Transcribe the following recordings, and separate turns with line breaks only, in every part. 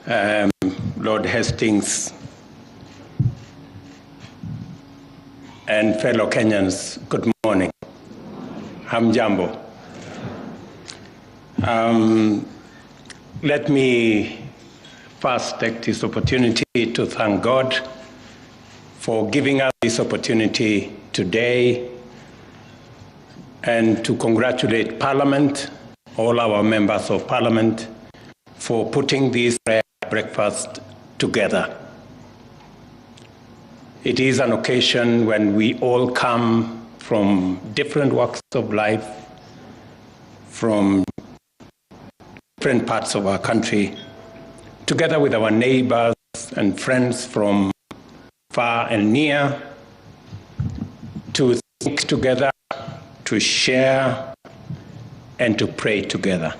Lord Hastings, and fellow Kenyans, good morning. Hamjambo. Let me first take this opportunity to thank God for giving us this opportunity today and to congratulate Parliament, all our members of Parliament, for putting this prayer breakfast together. It is an occasion when we all come from different walks of life, from different parts of our country, together with our neighbors and friends from far and near, to think together, to share, and to pray together.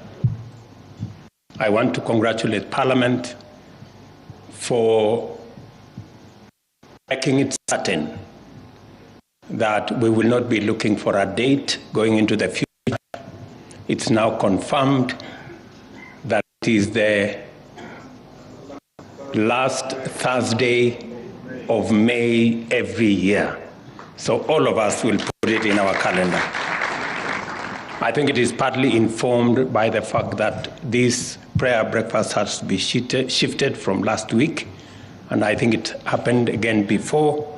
I want to congratulate Parliament for making it certain that we will not be looking for a date going into the future. It's now confirmed that it is the last Thursday of May every year. So all of us will put it in our calendar. I think it is partly informed by the fact that this prayer breakfast has to be shifted from last week, and I think it happened again before.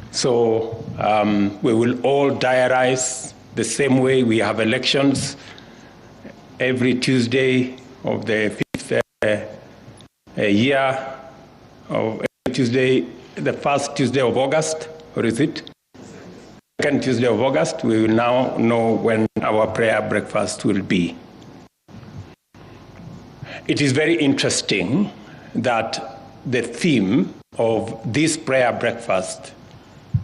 So we will all diarize the same way we have elections every Tuesday of the fifth year, of every Tuesday, the first Tuesday of August, or is it? Second Tuesday of August. We will now know when our prayer breakfast will be. It is very interesting that the theme of this prayer breakfast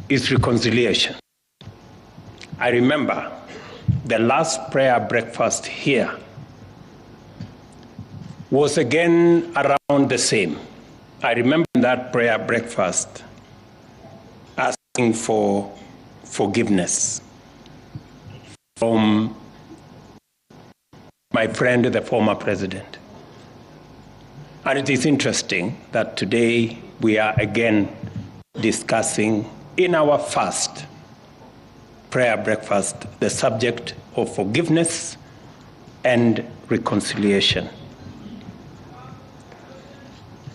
is reconciliation. I remember the last prayer breakfast here was again around the same. I remember that prayer breakfast asking for forgiveness from my friend, the former president. And it is interesting that today we are again discussing in our first prayer breakfast the subject of forgiveness and reconciliation.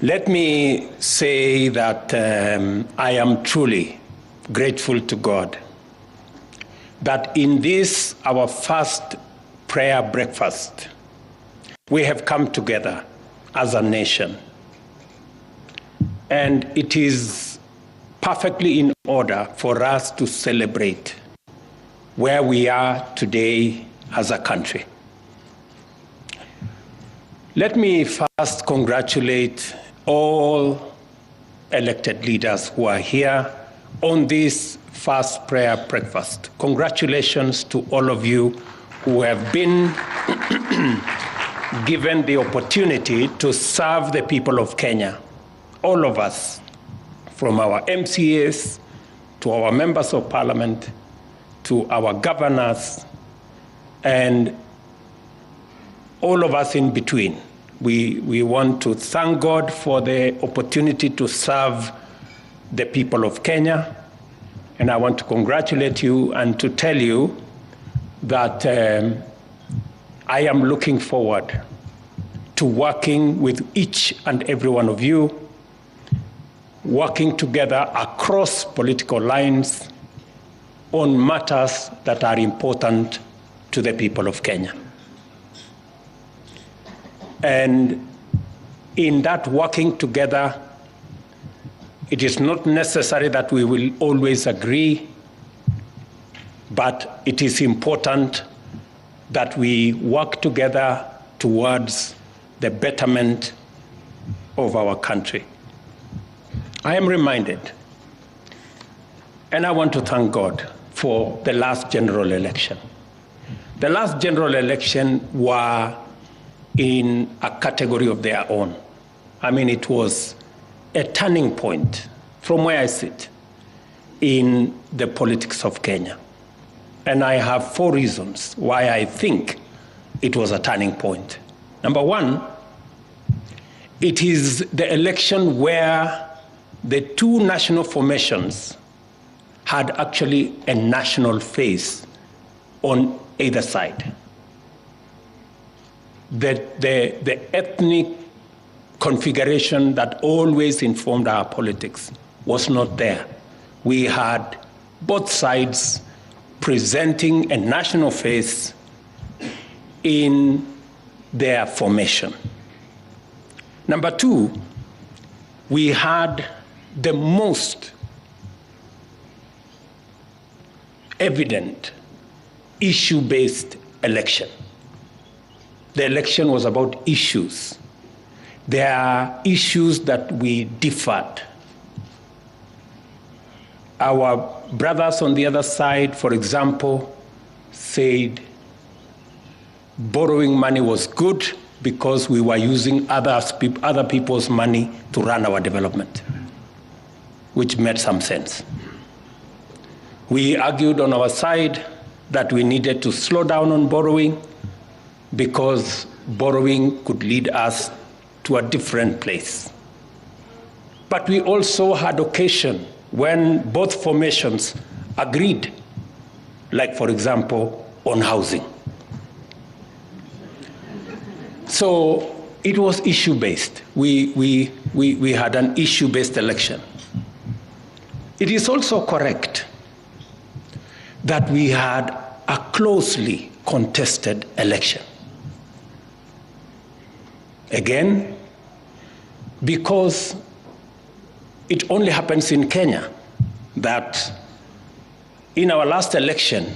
Let me say that I am truly grateful to God that in this, our first prayer breakfast, we have come together as a nation. And it is perfectly in order for us to celebrate where we are today as a country. Let me first congratulate all elected leaders who are here on this first prayer breakfast. Congratulations to all of you who have been given the opportunity to serve the people of Kenya. All of us, from our MCAs to our members of Parliament, to our governors, and all of us in between. We want to thank God for the opportunity to serve the people of Kenya. And I want to congratulate you and to tell you that I am looking forward to working with each and every one of you, working together across political lines on matters that are important to the people of Kenya. And in that working together, it is not necessary that we will always agree, but it is important that we work together towards the betterment of our country. I am reminded, and I want to thank God for the last general election. The last general election were in a category of their own. I mean, it was a turning point from where I sit in the politics of Kenya. And I have 4 reasons why I think it was a turning point. Number one, It is the election where the two national formations had actually a national face on either side. The ethnic configuration that always informed our politics was not there. We had both sides presenting a national face in their formation. Number two, we had the most evident issue-based election. The election was about issues. There are issues that we differed. Our brothers on the other side, for example, said borrowing money was good because we were using other people's money to run our development, which made some sense. We argued on our side that we needed to slow down on borrowing because borrowing could lead us to a different place. But we also had occasion when both formations agreed, like, for example, on housing. So it was issue-based. We had an issue-based election. It is also correct that we had a closely contested election. Again, because it only happens in Kenya that in our last election,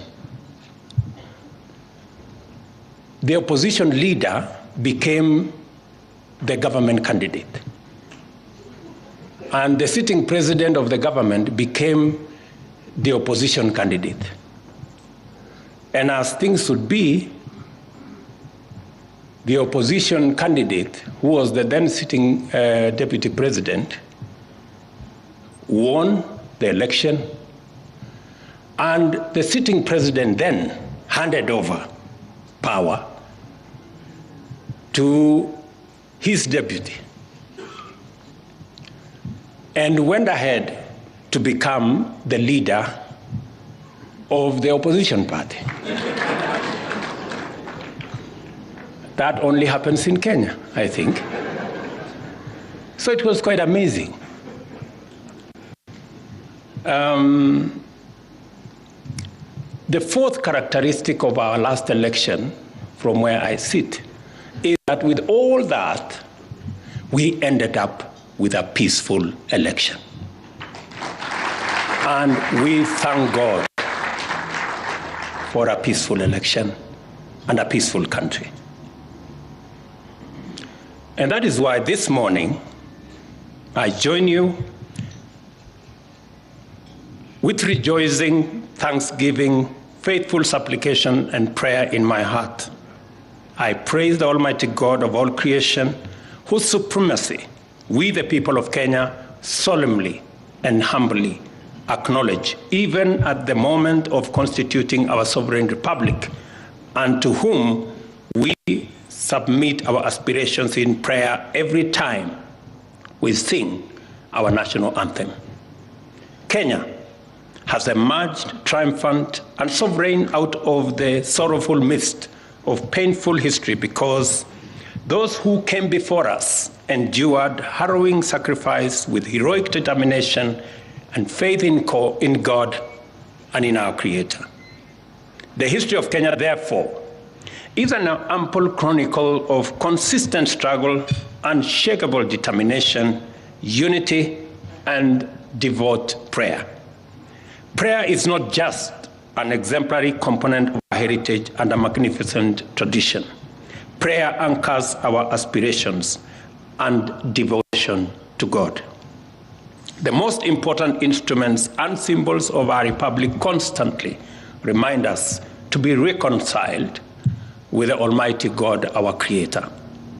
the opposition leader became the government candidate. And the sitting president of the government became the opposition candidate. And as things should be, the opposition candidate, who was the then sitting deputy president, won the election, and the sitting president then handed over power to his deputy and went ahead to become the leader of the opposition party. That only happens in Kenya, I think. So it was quite amazing. The fourth characteristic of our last election, from where I sit, is that with all that, we ended up with a peaceful election. And we thank God for a peaceful election and a peaceful country. And that is why this morning, I join you with rejoicing, thanksgiving, faithful supplication, and prayer in my heart. I praise the Almighty God of all creation, whose supremacy we, the people of Kenya, solemnly and humbly acknowledge, even at the moment of constituting our sovereign republic, and to whom we submit our aspirations in prayer every time we sing our national anthem. Kenya has emerged triumphant and sovereign out of the sorrowful mist of painful history because those who came before us endured harrowing sacrifice with heroic determination and faith in God and in our Creator. The history of Kenya, therefore, is an ample chronicle of consistent struggle, unshakable determination, unity, and devout prayer. Prayer is not just an exemplary component of our heritage and a magnificent tradition. Prayer anchors our aspirations and devotion to God. The most important instruments and symbols of our republic constantly remind us to be reconciled with the Almighty God, our Creator.